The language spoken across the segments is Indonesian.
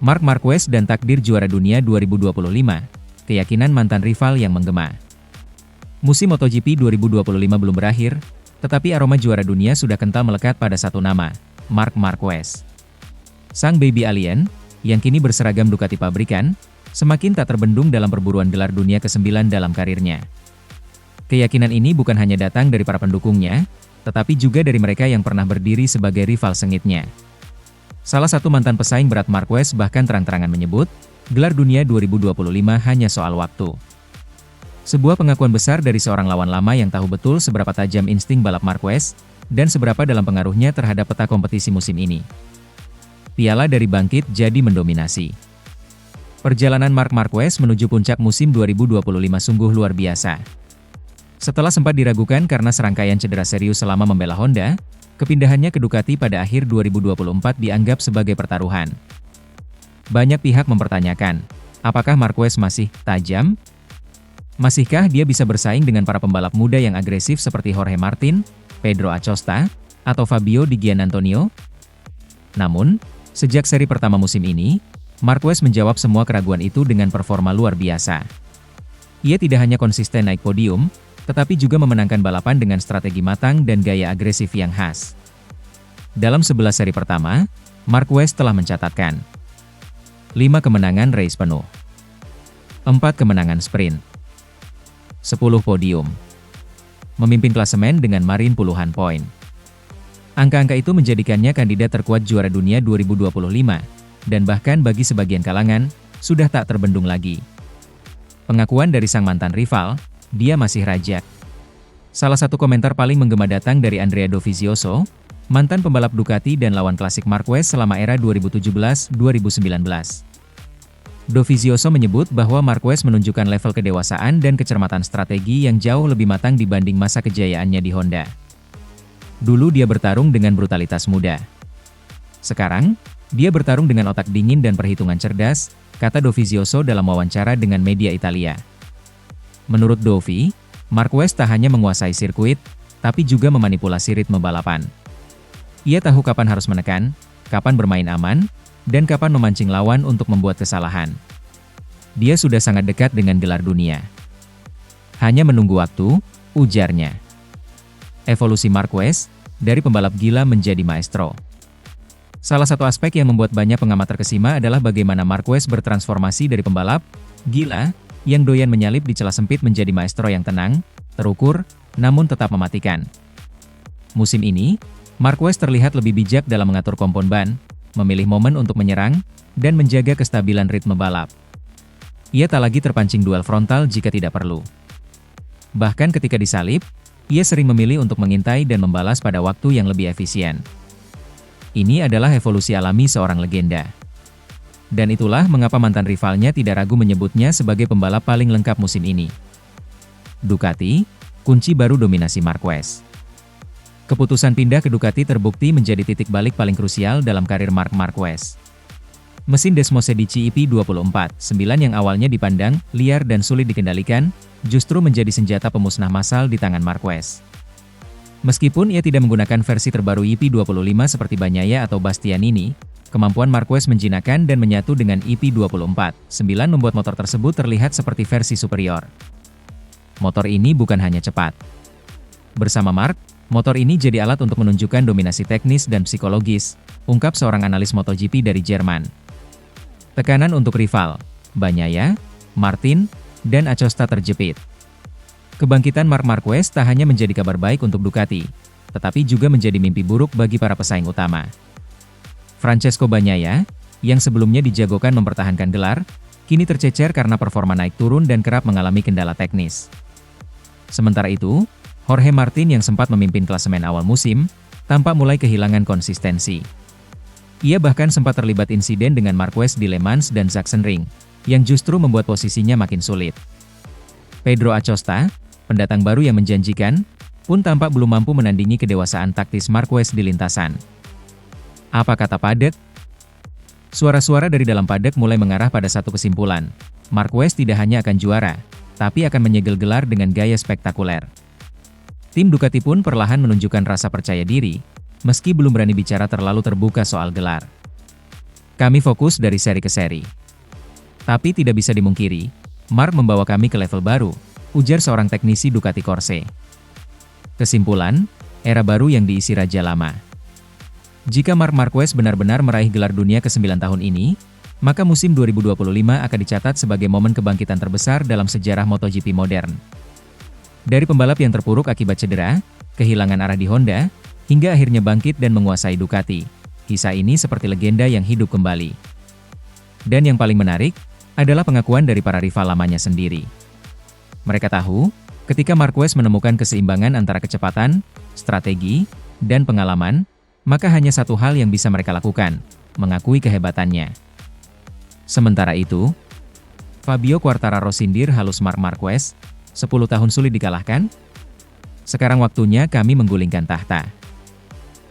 Marc Marquez dan takdir juara dunia 2025, keyakinan mantan rival yang menggema. Musim MotoGP 2025 belum berakhir, tetapi aroma juara dunia sudah kental melekat pada satu nama, Marc Marquez. Sang baby alien, yang kini berseragam Ducati pabrikan, semakin tak terbendung dalam perburuan gelar dunia ke-9 dalam karirnya. Keyakinan ini bukan hanya datang dari para pendukungnya, tetapi juga dari mereka yang pernah berdiri sebagai rival sengitnya. Salah satu mantan pesaing berat Marquez bahkan terang-terangan menyebut, gelar dunia 2025 hanya soal waktu. Sebuah pengakuan besar dari seorang lawan lama yang tahu betul seberapa tajam insting balap Marquez, dan seberapa dalam pengaruhnya terhadap peta kompetisi musim ini. Piala dari bangkit jadi mendominasi. Perjalanan Marc Marquez menuju puncak musim 2025 sungguh luar biasa. Setelah sempat diragukan karena serangkaian cedera serius selama membela Honda, kepindahannya ke Ducati pada akhir 2024 dianggap sebagai pertaruhan. Banyak pihak mempertanyakan, apakah Marquez masih tajam? Masihkah dia bisa bersaing dengan para pembalap muda yang agresif seperti Jorge Martin, Pedro Acosta, atau Fabio Di Giannantonio? Namun, sejak seri pertama musim ini, Marquez menjawab semua keraguan itu dengan performa luar biasa. Ia tidak hanya konsisten naik podium, tetapi juga memenangkan balapan dengan strategi matang dan gaya agresif yang khas. Dalam 11 seri pertama, Marquez telah mencatatkan 5 kemenangan race penuh, 4 kemenangan sprint, 10 podium, memimpin klasemen dengan margin puluhan poin. Angka-angka itu menjadikannya kandidat terkuat juara dunia 2025, dan bahkan bagi sebagian kalangan, sudah tak terbendung lagi. Pengakuan dari sang mantan rival, dia masih raja. Salah satu komentar paling menggema datang dari Andrea Dovizioso, mantan pembalap Ducati dan lawan klasik Marquez selama era 2017-2019. Dovizioso menyebut bahwa Marquez menunjukkan level kedewasaan dan kecermatan strategi yang jauh lebih matang dibanding masa kejayaannya di Honda. Dulu dia bertarung dengan brutalitas muda. Sekarang, dia bertarung dengan otak dingin dan perhitungan cerdas, kata Dovizioso dalam wawancara dengan media Italia. Menurut Dovi, Marquez tak hanya menguasai sirkuit, tapi juga memanipulasi ritme balapan. Ia tahu kapan harus menekan, kapan bermain aman, dan kapan memancing lawan untuk membuat kesalahan. Dia sudah sangat dekat dengan gelar dunia. Hanya menunggu waktu, ujarnya. Evolusi Marquez, dari pembalap gila menjadi maestro. Salah satu aspek yang membuat banyak pengamat terkesima adalah bagaimana Marquez bertransformasi dari pembalap gila yang doyan menyalip di celah sempit menjadi maestro yang tenang, terukur, namun tetap mematikan. Musim ini, Marquez terlihat lebih bijak dalam mengatur kompon ban, memilih momen untuk menyerang, dan menjaga kestabilan ritme balap. Ia tak lagi terpancing duel frontal jika tidak perlu. Bahkan ketika disalip, ia sering memilih untuk mengintai dan membalas pada waktu yang lebih efisien. Ini adalah evolusi alami seorang legenda. Dan itulah mengapa mantan rivalnya tidak ragu menyebutnya sebagai pembalap paling lengkap musim ini. Ducati, kunci baru dominasi Marquez. Keputusan pindah ke Ducati terbukti menjadi titik balik paling krusial dalam karir Marc Marquez. Mesin Desmosedici EP24-9 yang awalnya dipandang liar dan sulit dikendalikan, justru menjadi senjata pemusnah massal di tangan Marquez. Meskipun ia tidak menggunakan versi terbaru EP25 seperti Bagnaia atau Bastianini, kemampuan Marquez menjinakkan dan menyatu dengan EP24-9 membuat motor tersebut terlihat seperti versi superior. Motor ini bukan hanya cepat. Bersama Marc, motor ini jadi alat untuk menunjukkan dominasi teknis dan psikologis, ungkap seorang analis MotoGP dari Jerman. Tekanan untuk rival, Bagnaia, Martin, dan Acosta terjepit. Kebangkitan Marc Marquez tak hanya menjadi kabar baik untuk Ducati, tetapi juga menjadi mimpi buruk bagi para pesaing utama. Francesco Bagnaia, yang sebelumnya dijagokan mempertahankan gelar, kini tercecer karena performa naik turun dan kerap mengalami kendala teknis. Sementara itu, Jorge Martin yang sempat memimpin klasemen awal musim, tampak mulai kehilangan konsistensi. Ia bahkan sempat terlibat insiden dengan Marquez di Le Mans dan Sachsenring, yang justru membuat posisinya makin sulit. Pedro Acosta, pendatang baru yang menjanjikan, pun tampak belum mampu menandingi kedewasaan taktis Marquez di lintasan. Apa kata paddock? Suara-suara dari dalam paddock mulai mengarah pada satu kesimpulan. Marquez tidak hanya akan juara, tapi akan menyegel gelar dengan gaya spektakuler. Tim Ducati pun perlahan menunjukkan rasa percaya diri, meski belum berani bicara terlalu terbuka soal gelar. Kami fokus dari seri ke seri. Tapi tidak bisa dimungkiri, Marc membawa kami ke level baru, ujar seorang teknisi Ducati Corse. Kesimpulan, era baru yang diisi raja lama. Jika Marc Marquez benar-benar meraih gelar dunia ke-9 tahun ini, maka musim 2025 akan dicatat sebagai momen kebangkitan terbesar dalam sejarah MotoGP modern. Dari pembalap yang terpuruk akibat cedera, kehilangan arah di Honda, hingga akhirnya bangkit dan menguasai Ducati, kisah ini seperti legenda yang hidup kembali. Dan yang paling menarik, adalah pengakuan dari para rival lamanya sendiri. Mereka tahu, ketika Marquez menemukan keseimbangan antara kecepatan, strategi, dan pengalaman, maka hanya satu hal yang bisa mereka lakukan, mengakui kehebatannya. Sementara itu, Fabio Quartararo sindir halus Marc Marquez, 10 tahun sulit dikalahkan? Sekarang waktunya kami menggulingkan tahta.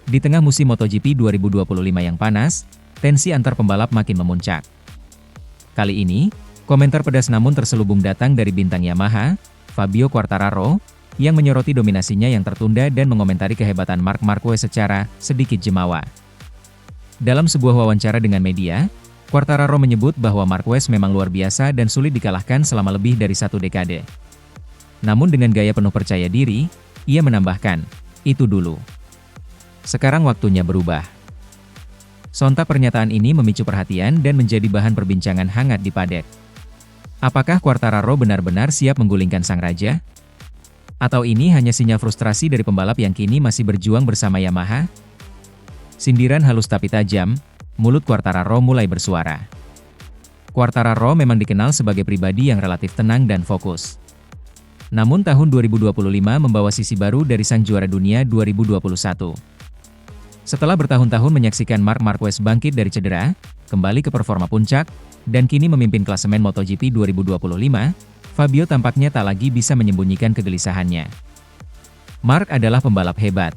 Di tengah musim MotoGP 2025 yang panas, tensi antar pembalap makin memuncak. Kali ini, komentar pedas namun terselubung datang dari bintang Yamaha, Fabio Quartararo, yang menyoroti dominasinya yang tertunda dan mengomentari kehebatan Marc Marquez secara sedikit jemawa. Dalam sebuah wawancara dengan media, Quartararo menyebut bahwa Marquez memang luar biasa dan sulit dikalahkan selama lebih dari 1 dekade. Namun dengan gaya penuh percaya diri, ia menambahkan, "Itu dulu. Sekarang waktunya berubah." Sontak pernyataan ini memicu perhatian dan menjadi bahan perbincangan hangat di paddock. Apakah Quartararo benar-benar siap menggulingkan sang raja? Atau ini hanya sinyal frustrasi dari pembalap yang kini masih berjuang bersama Yamaha? Sindiran halus tapi tajam, mulut Quartararo mulai bersuara. Quartararo memang dikenal sebagai pribadi yang relatif tenang dan fokus. Namun tahun 2025 membawa sisi baru dari sang juara dunia 2021. Setelah bertahun-tahun menyaksikan Marc Marquez bangkit dari cedera, kembali ke performa puncak, dan kini memimpin klasemen MotoGP 2025, Fabio tampaknya tak lagi bisa menyembunyikan kegelisahannya. Marc adalah pembalap hebat.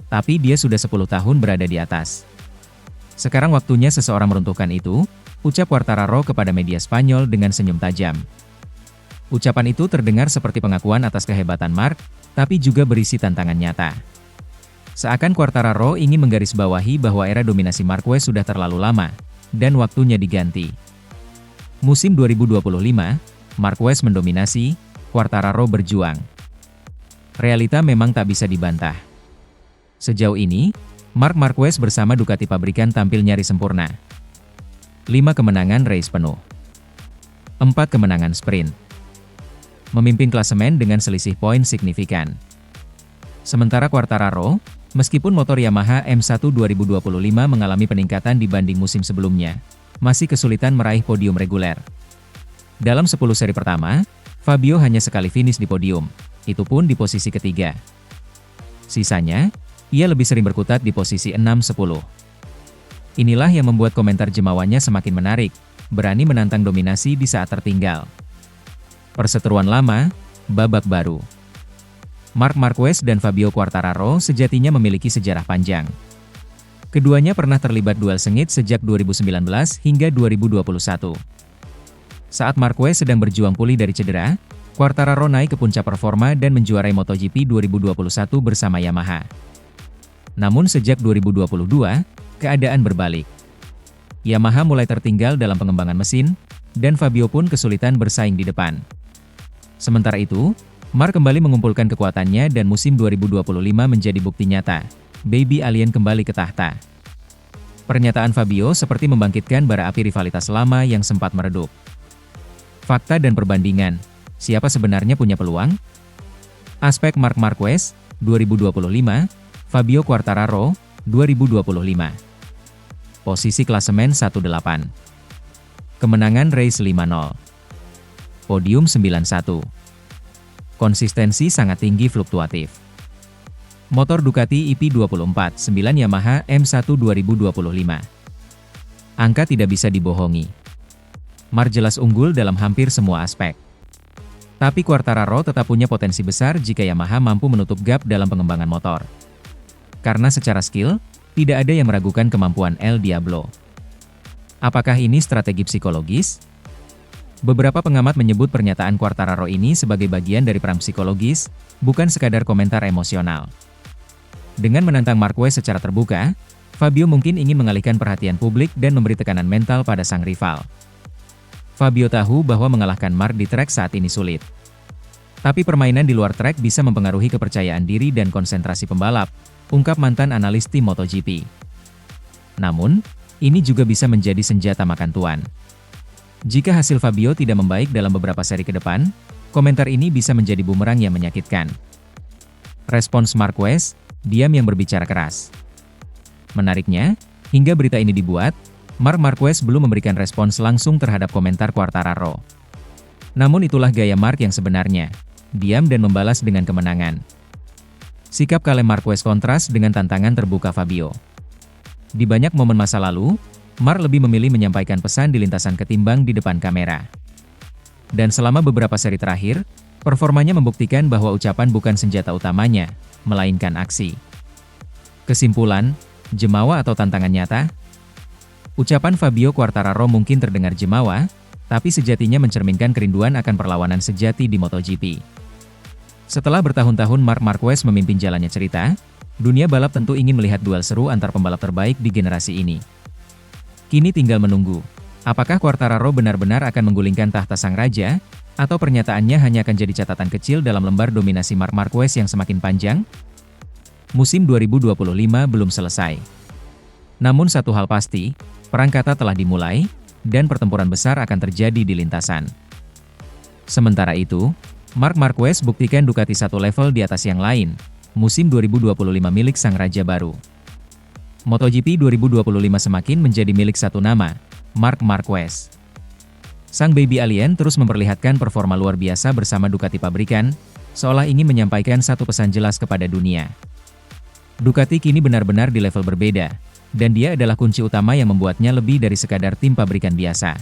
Tapi dia sudah 10 tahun berada di atas. Sekarang waktunya seseorang meruntuhkan itu, ucap Quartararo kepada media Spanyol dengan senyum tajam. Ucapan itu terdengar seperti pengakuan atas kehebatan Marc, tapi juga berisi tantangan nyata. Seakan Quartararo ingin menggarisbawahi bahwa era dominasi Marquez sudah terlalu lama, dan waktunya diganti. Musim 2025, Marquez mendominasi, Quartararo berjuang. Realita memang tak bisa dibantah. Sejauh ini, Marc Marquez bersama Ducati pabrikan tampil nyaris sempurna. 5 kemenangan race penuh. 4 kemenangan sprint. Memimpin klasemen dengan selisih poin signifikan. Sementara Quartararo, meskipun motor Yamaha M1 2025 mengalami peningkatan dibanding musim sebelumnya, masih kesulitan meraih podium reguler. Dalam 10 seri pertama, Fabio hanya sekali finish di podium, itu pun di posisi ketiga. Sisanya, ia lebih sering berkutat di posisi 6-10. Inilah yang membuat komentar jemawannya semakin menarik, berani menantang dominasi di saat tertinggal. Perseteruan lama, babak baru. Marc Marquez dan Fabio Quartararo sejatinya memiliki sejarah panjang. Keduanya pernah terlibat duel sengit sejak 2019 hingga 2021. Saat Marquez sedang berjuang pulih dari cedera, Quartararo naik ke puncak performa dan menjuarai MotoGP 2021 bersama Yamaha. Namun sejak 2022, keadaan berbalik. Yamaha mulai tertinggal dalam pengembangan mesin, dan Fabio pun kesulitan bersaing di depan. Sementara itu, Marc kembali mengumpulkan kekuatannya dan musim 2025 menjadi bukti nyata, Baby Alien kembali ke tahta. Pernyataan Fabio seperti membangkitkan bara api rivalitas lama yang sempat meredup. Fakta dan perbandingan, siapa sebenarnya punya peluang? Aspek Marc Marquez, 2025, Fabio Quartararo, 2025. Posisi klasemen 1-8. Kemenangan race 5-0. Podium 9-1. Konsistensi sangat tinggi fluktuatif. Motor Ducati IP24-9 Yamaha M1 2025. Angka tidak bisa dibohongi. Marc jelas unggul dalam hampir semua aspek. Tapi Quartararo tetap punya potensi besar jika Yamaha mampu menutup gap dalam pengembangan motor. Karena secara skill, tidak ada yang meragukan kemampuan El Diablo. Apakah ini strategi psikologis? Beberapa pengamat menyebut pernyataan Quartararo ini sebagai bagian dari perang psikologis, bukan sekadar komentar emosional. Dengan menantang Marquez secara terbuka, Fabio mungkin ingin mengalihkan perhatian publik dan memberi tekanan mental pada sang rival. Fabio tahu bahwa mengalahkan Marc di trek saat ini sulit. Tapi permainan di luar trek bisa mempengaruhi kepercayaan diri dan konsentrasi pembalap, ungkap mantan analis tim MotoGP. Namun, ini juga bisa menjadi senjata makan tuan. Jika hasil Fabio tidak membaik dalam beberapa seri ke depan, komentar ini bisa menjadi bumerang yang menyakitkan. Respons Marquez, diam yang berbicara keras. Menariknya, hingga berita ini dibuat, Marc Marquez belum memberikan respons langsung terhadap komentar Quartararo. Namun itulah gaya Marc yang sebenarnya, diam dan membalas dengan kemenangan. Sikap kalem Marquez kontras dengan tantangan terbuka Fabio. Di banyak momen masa lalu, Marc lebih memilih menyampaikan pesan di lintasan ketimbang di depan kamera. Dan selama beberapa seri terakhir, performanya membuktikan bahwa ucapan bukan senjata utamanya, melainkan aksi. Kesimpulan, jemawa atau tantangan nyata? Ucapan Fabio Quartararo mungkin terdengar jemawa, tapi sejatinya mencerminkan kerinduan akan perlawanan sejati di MotoGP. Setelah bertahun-tahun Marc Marquez memimpin jalannya cerita, dunia balap tentu ingin melihat duel seru antar pembalap terbaik di generasi ini. Kini tinggal menunggu, apakah Quartararo benar-benar akan menggulingkan tahta sang raja, atau pernyataannya hanya akan jadi catatan kecil dalam lembar dominasi Marc Marquez yang semakin panjang? Musim 2025 belum selesai. Namun satu hal pasti, perang kata telah dimulai, dan pertempuran besar akan terjadi di lintasan. Sementara itu, Marc Marquez buktikan Ducati satu level di atas yang lain, musim 2025 milik sang raja baru. MotoGP 2025 semakin menjadi milik satu nama, Marc Marquez. Sang baby alien terus memperlihatkan performa luar biasa bersama Ducati pabrikan, seolah ingin menyampaikan satu pesan jelas kepada dunia. Ducati kini benar-benar di level berbeda, dan dia adalah kunci utama yang membuatnya lebih dari sekadar tim pabrikan biasa.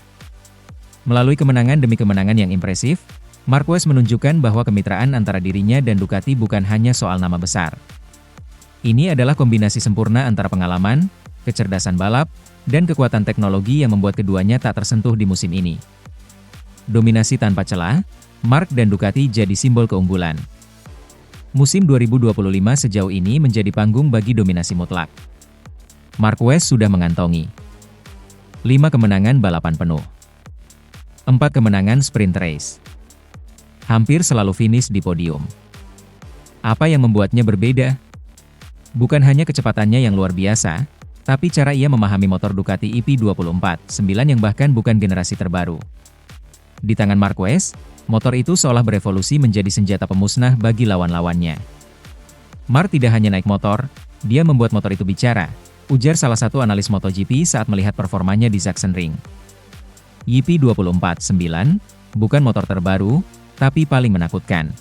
Melalui kemenangan demi kemenangan yang impresif, Marquez menunjukkan bahwa kemitraan antara dirinya dan Ducati bukan hanya soal nama besar. Ini adalah kombinasi sempurna antara pengalaman, kecerdasan balap, dan kekuatan teknologi yang membuat keduanya tak tersentuh di musim ini. Dominasi tanpa celah, Marc dan Ducati jadi simbol keunggulan. Musim 2025 sejauh ini menjadi panggung bagi dominasi mutlak. Marquez sudah mengantongi 5 kemenangan balapan penuh, 4 kemenangan sprint race. Hampir selalu finish di podium. Apa yang membuatnya berbeda? Bukan hanya kecepatannya yang luar biasa, tapi cara ia memahami motor Ducati EP24-9 yang bahkan bukan generasi terbaru. Di tangan Marquez, motor itu seolah berevolusi menjadi senjata pemusnah bagi lawan-lawannya. Marc tidak hanya naik motor, dia membuat motor itu bicara, ujar salah satu analis MotoGP saat melihat performanya di Sachsenring. EP24-9, bukan motor terbaru, tapi paling menakutkan.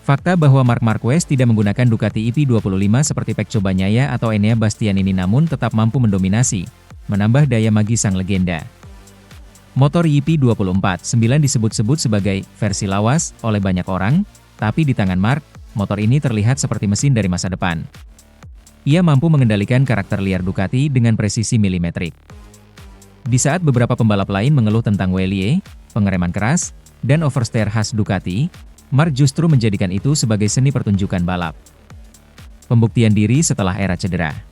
Fakta bahwa Marc Marquez tidak menggunakan Ducati EP25 seperti Pecco Bagnaia atau Enea Bastianini namun tetap mampu mendominasi, menambah daya magis sang legenda. Motor EP24-9 disebut-sebut sebagai versi lawas oleh banyak orang, tapi di tangan Marc, motor ini terlihat seperti mesin dari masa depan. Ia mampu mengendalikan karakter liar Ducati dengan presisi milimetrik. Di saat beberapa pembalap lain mengeluh tentang wheelie, pengereman keras, dan oversteer khas Ducati, Marc justru menjadikan itu sebagai seni pertunjukan balap. Pembuktian diri setelah era cedera.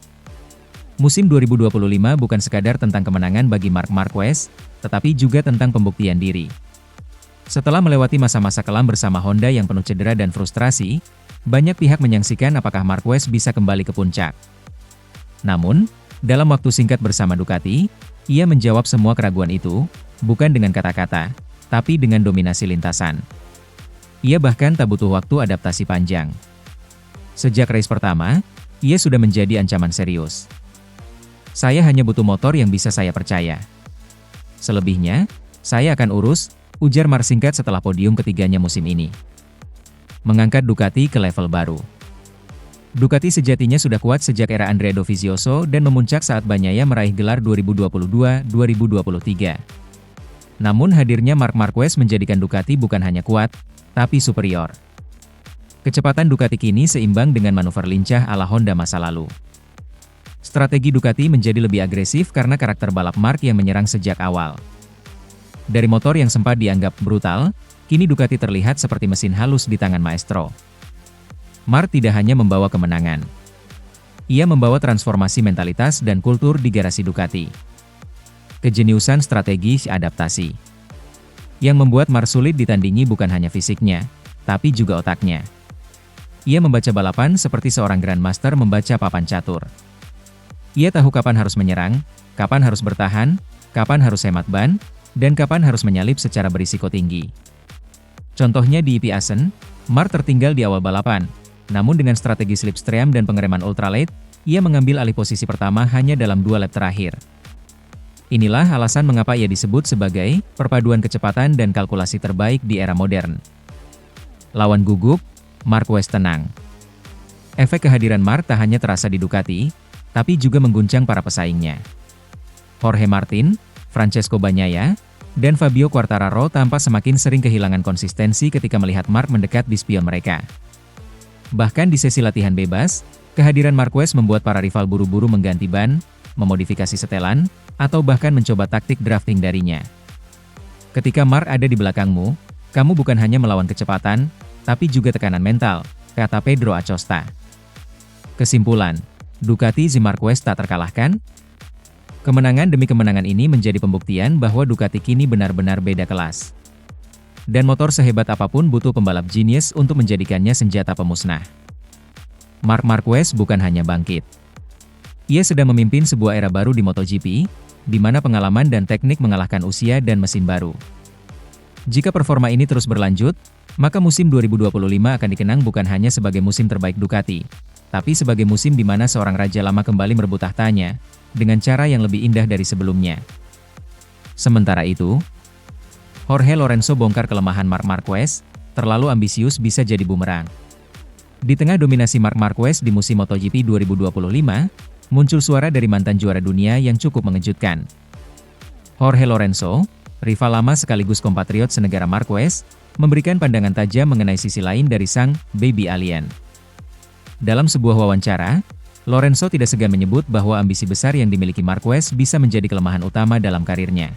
Musim 2025 bukan sekadar tentang kemenangan bagi Marc Marquez, tetapi juga tentang pembuktian diri. Setelah melewati masa-masa kelam bersama Honda yang penuh cedera dan frustrasi, banyak pihak menyaksikan apakah Marquez bisa kembali ke puncak. Namun, dalam waktu singkat bersama Ducati, ia menjawab semua keraguan itu, bukan dengan kata-kata, tapi dengan dominasi lintasan. Ia bahkan tak butuh waktu adaptasi panjang. Sejak race pertama, ia sudah menjadi ancaman serius. Saya hanya butuh motor yang bisa saya percaya. Selebihnya, saya akan urus, ujar Marc singkat setelah podium ketiganya musim ini. Mengangkat Ducati ke level baru. Ducati sejatinya sudah kuat sejak era Andrea Dovizioso dan memuncak saat Bagnaia meraih gelar 2022-2023. Namun hadirnya Marc Marquez menjadikan Ducati bukan hanya kuat, tapi superior. Kecepatan Ducati kini seimbang dengan manuver lincah ala Honda masa lalu. Strategi Ducati menjadi lebih agresif karena karakter balap Marc yang menyerang sejak awal. Dari motor yang sempat dianggap brutal, kini Ducati terlihat seperti mesin halus di tangan maestro. Marc tidak hanya membawa kemenangan. Ia membawa transformasi mentalitas dan kultur di garasi Ducati. Kejeniusan strategi adaptasi. Yang membuat Marc sulit ditandingi bukan hanya fisiknya, tapi juga otaknya. Ia membaca balapan seperti seorang grandmaster membaca papan catur. Ia tahu kapan harus menyerang, kapan harus bertahan, kapan harus hemat ban, dan kapan harus menyalip secara berisiko tinggi. Contohnya di IP Assen, Marc tertinggal di awal balapan, namun dengan strategi slipstream dan pengereman ultralight, ia mengambil alih posisi pertama hanya dalam 2 lap terakhir. Inilah alasan mengapa ia disebut sebagai perpaduan kecepatan dan kalkulasi terbaik di era modern. Lawan gugup, Marquez tenang. Efek kehadiran Marc tak hanya terasa di Ducati, tapi juga mengguncang para pesaingnya. Jorge Martin, Francesco Bagnaia, dan Fabio Quartararo tampak semakin sering kehilangan konsistensi ketika melihat Marc mendekat di spion mereka. Bahkan di sesi latihan bebas, kehadiran Marquez membuat para rival buru-buru mengganti ban, memodifikasi setelan, atau bahkan mencoba taktik drafting darinya. Ketika Marc ada di belakangmu, kamu bukan hanya melawan kecepatan, tapi juga tekanan mental, kata Pedro Acosta. Kesimpulan, Ducati Z Marquez tak terkalahkan? Kemenangan demi kemenangan ini menjadi pembuktian bahwa Ducati kini benar-benar beda kelas. Dan motor sehebat apapun butuh pembalap jenius untuk menjadikannya senjata pemusnah. Marc Marquez bukan hanya bangkit. Ia sedang memimpin sebuah era baru di MotoGP, di mana pengalaman dan teknik mengalahkan usia dan mesin baru. Jika performa ini terus berlanjut, maka musim 2025 akan dikenang bukan hanya sebagai musim terbaik Ducati, tapi sebagai musim di mana seorang raja lama kembali merebut tahtanya, dengan cara yang lebih indah dari sebelumnya. Sementara itu, Jorge Lorenzo bongkar kelemahan Marc Marquez, terlalu ambisius bisa jadi bumerang. Di tengah dominasi Marc Marquez di musim MotoGP 2025, muncul suara dari mantan juara dunia yang cukup mengejutkan. Jorge Lorenzo, rival lama sekaligus kompatriot senegara Marquez, memberikan pandangan tajam mengenai sisi lain dari sang baby alien. Dalam sebuah wawancara, Lorenzo tidak segan menyebut bahwa ambisi besar yang dimiliki Marquez bisa menjadi kelemahan utama dalam karirnya.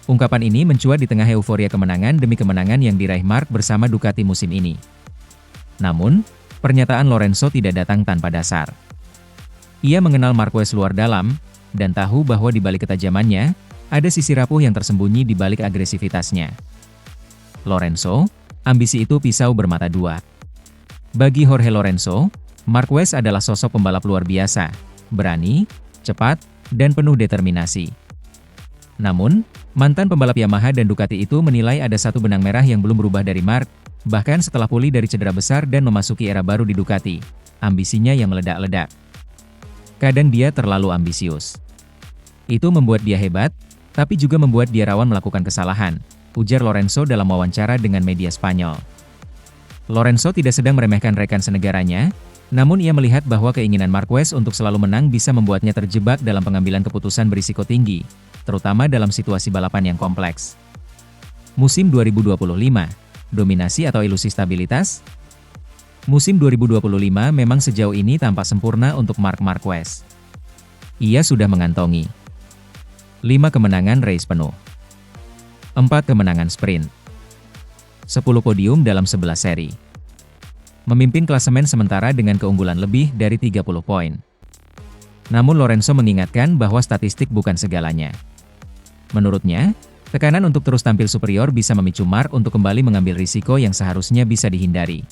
Ungkapan ini mencuat di tengah euforia kemenangan demi kemenangan yang diraih Marc bersama Ducati musim ini. Namun, pernyataan Lorenzo tidak datang tanpa dasar. Ia mengenal Marquez luar dalam, dan tahu bahwa di balik ketajamannya, ada sisi rapuh yang tersembunyi di balik agresivitasnya. Lorenzo, ambisi itu pisau bermata dua. Bagi Jorge Lorenzo, Marquez adalah sosok pembalap luar biasa, berani, cepat, dan penuh determinasi. Namun, mantan pembalap Yamaha dan Ducati itu menilai ada satu benang merah yang belum berubah dari Marc, bahkan setelah pulih dari cedera besar dan memasuki era baru di Ducati, ambisinya yang meledak-ledak. Kadang dia terlalu ambisius. Itu membuat dia hebat, tapi juga membuat dia rawan melakukan kesalahan, ujar Lorenzo dalam wawancara dengan media Spanyol. Lorenzo tidak sedang meremehkan rekan senegaranya, namun ia melihat bahwa keinginan Marquez untuk selalu menang bisa membuatnya terjebak dalam pengambilan keputusan berisiko tinggi, terutama dalam situasi balapan yang kompleks. Musim 2025, dominasi atau ilusi stabilitas? Musim 2025 memang sejauh ini tampak sempurna untuk Marc Marquez. Ia sudah mengantongi 5 kemenangan race penuh, 4 kemenangan sprint, 10 podium dalam 11 seri. Memimpin klasemen sementara dengan keunggulan lebih dari 30 poin. Namun Lorenzo mengingatkan bahwa statistik bukan segalanya. Menurutnya, tekanan untuk terus tampil superior bisa memicu Marc untuk kembali mengambil risiko yang seharusnya bisa dihindari.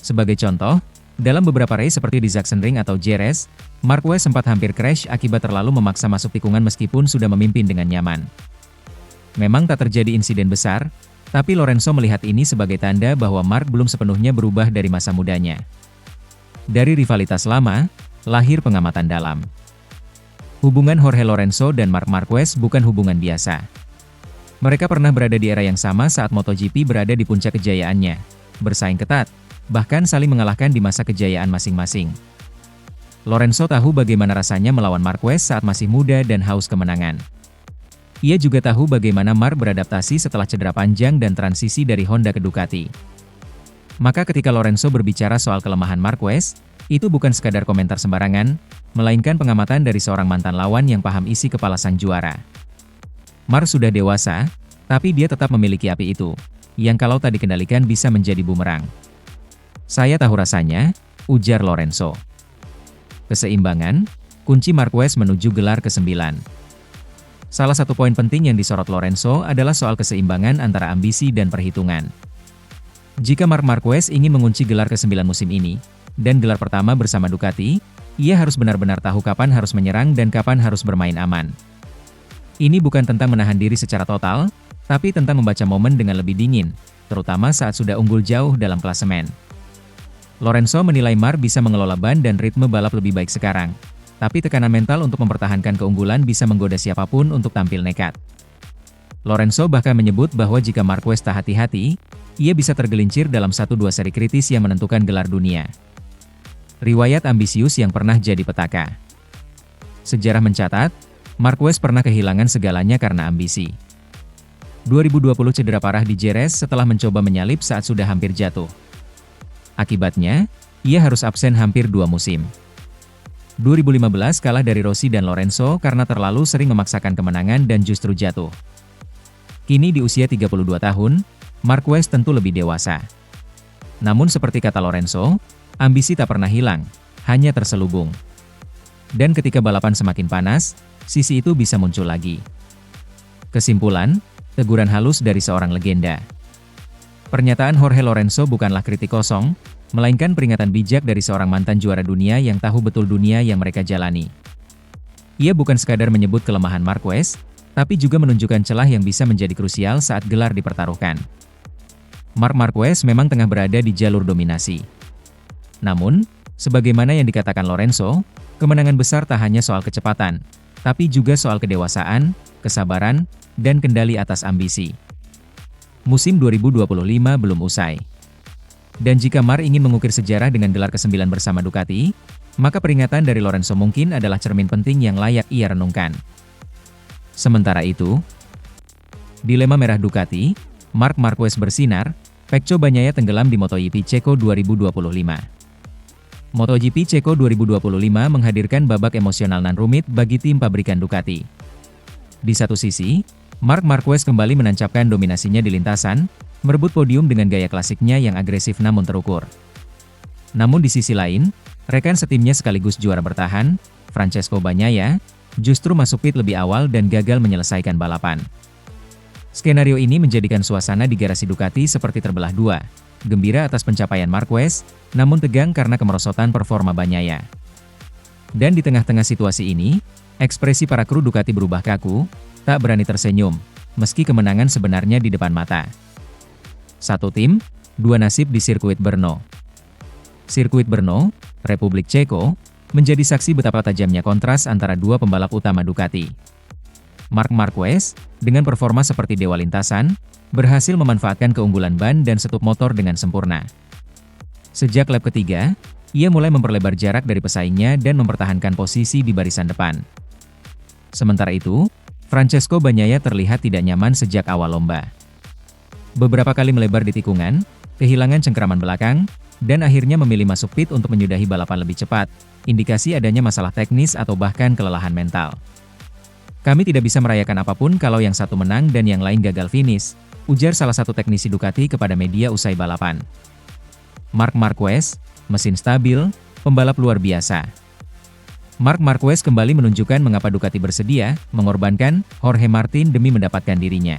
Sebagai contoh, dalam beberapa race seperti di Sachsenring atau Jerez, Marquez sempat hampir crash akibat terlalu memaksa masuk tikungan meskipun sudah memimpin dengan nyaman. Memang tak terjadi insiden besar, tapi Lorenzo melihat ini sebagai tanda bahwa Marc belum sepenuhnya berubah dari masa mudanya. Dari rivalitas lama, lahir pengamatan dalam. Hubungan Jorge Lorenzo dan Marc Marquez bukan hubungan biasa. Mereka pernah berada di era yang sama saat MotoGP berada di puncak kejayaannya, bersaing ketat, bahkan saling mengalahkan di masa kejayaan masing-masing. Lorenzo tahu bagaimana rasanya melawan Marquez saat masih muda dan haus kemenangan. Ia juga tahu bagaimana Marc beradaptasi setelah cedera panjang dan transisi dari Honda ke Ducati. Maka ketika Lorenzo berbicara soal kelemahan Marquez, itu bukan sekadar komentar sembarangan, melainkan pengamatan dari seorang mantan lawan yang paham isi kepala sang juara. Marc sudah dewasa, tapi dia tetap memiliki api itu, yang kalau tak dikendalikan bisa menjadi bumerang. Saya tahu rasanya, ujar Lorenzo. Keseimbangan, kunci Marquez menuju gelar ke-9. Salah satu poin penting yang disorot Lorenzo adalah soal keseimbangan antara ambisi dan perhitungan. Jika Marc Marquez ingin mengunci gelar ke-9 musim ini, dan gelar pertama bersama Ducati, ia harus benar-benar tahu kapan harus menyerang dan kapan harus bermain aman. Ini bukan tentang menahan diri secara total, tapi tentang membaca momen dengan lebih dingin, terutama saat sudah unggul jauh dalam klasemen. Lorenzo menilai Marc bisa mengelola ban dan ritme balap lebih baik sekarang, tapi tekanan mental untuk mempertahankan keunggulan bisa menggoda siapapun untuk tampil nekat. Lorenzo bahkan menyebut bahwa jika Marquez tak hati-hati, ia bisa tergelincir dalam 1-2 seri kritis yang menentukan gelar dunia. Riwayat ambisius yang pernah jadi petaka. Sejarah mencatat, Marquez pernah kehilangan segalanya karena ambisi. 2020 cedera parah di Jerez setelah mencoba menyalip saat sudah hampir jatuh. Akibatnya, ia harus absen hampir 2 musim. 2015 kalah dari Rossi dan Lorenzo karena terlalu sering memaksakan kemenangan dan justru jatuh. Kini di usia 32 tahun, Marquez tentu lebih dewasa. Namun seperti kata Lorenzo, ambisi tak pernah hilang, hanya terselubung. Dan ketika balapan semakin panas, sisi itu bisa muncul lagi. Kesimpulan, teguran halus dari seorang legenda. Pernyataan Jorge Lorenzo bukanlah kritik kosong, melainkan peringatan bijak dari seorang mantan juara dunia yang tahu betul dunia yang mereka jalani. Ia bukan sekadar menyebut kelemahan Marquez, tapi juga menunjukkan celah yang bisa menjadi krusial saat gelar dipertaruhkan. Marc Marquez memang tengah berada di jalur dominasi. Namun, sebagaimana yang dikatakan Lorenzo, kemenangan besar tak hanya soal kecepatan, tapi juga soal kedewasaan, kesabaran, dan kendali atas ambisi. Musim 2025 belum usai. Dan jika Marc ingin mengukir sejarah dengan gelar ke-9 bersama Ducati, maka peringatan dari Lorenzo mungkin adalah cermin penting yang layak ia renungkan. Sementara itu, dilema merah Ducati, Marc Marquez bersinar, Pecco Bagnaia tenggelam di MotoGP Ceko 2025. MotoGP Ceko 2025 menghadirkan babak emosional nan rumit bagi tim pabrikan Ducati. Di satu sisi, Marc Marquez kembali menancapkan dominasinya di lintasan, merebut podium dengan gaya klasiknya yang agresif namun terukur. Namun di sisi lain, rekan setimnya sekaligus juara bertahan, Francesco Bagnaia, justru masuk pit lebih awal dan gagal menyelesaikan balapan. Skenario ini menjadikan suasana di garasi Ducati seperti terbelah dua. Gembira atas pencapaian Marquez, namun tegang karena kemerosotan performa Bagnaia. Dan di tengah-tengah situasi ini, ekspresi para kru Ducati berubah kaku, tak berani tersenyum, meski kemenangan sebenarnya di depan mata. Satu tim, dua nasib di sirkuit Brno. Sirkuit Brno, Republik Ceko, menjadi saksi betapa tajamnya kontras antara dua pembalap utama Ducati. Marc Marquez, dengan performa seperti dewa lintasan, berhasil memanfaatkan keunggulan ban dan setup motor dengan sempurna. Sejak lap ketiga, ia mulai memperlebar jarak dari pesaingnya dan mempertahankan posisi di barisan depan. Sementara itu, Francesco Bagnaia terlihat tidak nyaman sejak awal lomba. Beberapa kali melebar di tikungan, kehilangan cengkraman belakang, dan akhirnya memilih masuk pit untuk menyudahi balapan lebih cepat, indikasi adanya masalah teknis atau bahkan kelelahan mental. Kami tidak bisa merayakan apapun kalau yang satu menang dan yang lain gagal finish, ujar salah satu teknisi Ducati kepada media usai balapan. Marc Marquez, mesin stabil, pembalap luar biasa. Marc Marquez kembali menunjukkan mengapa Ducati bersedia mengorbankan Jorge Martin demi mendapatkan dirinya.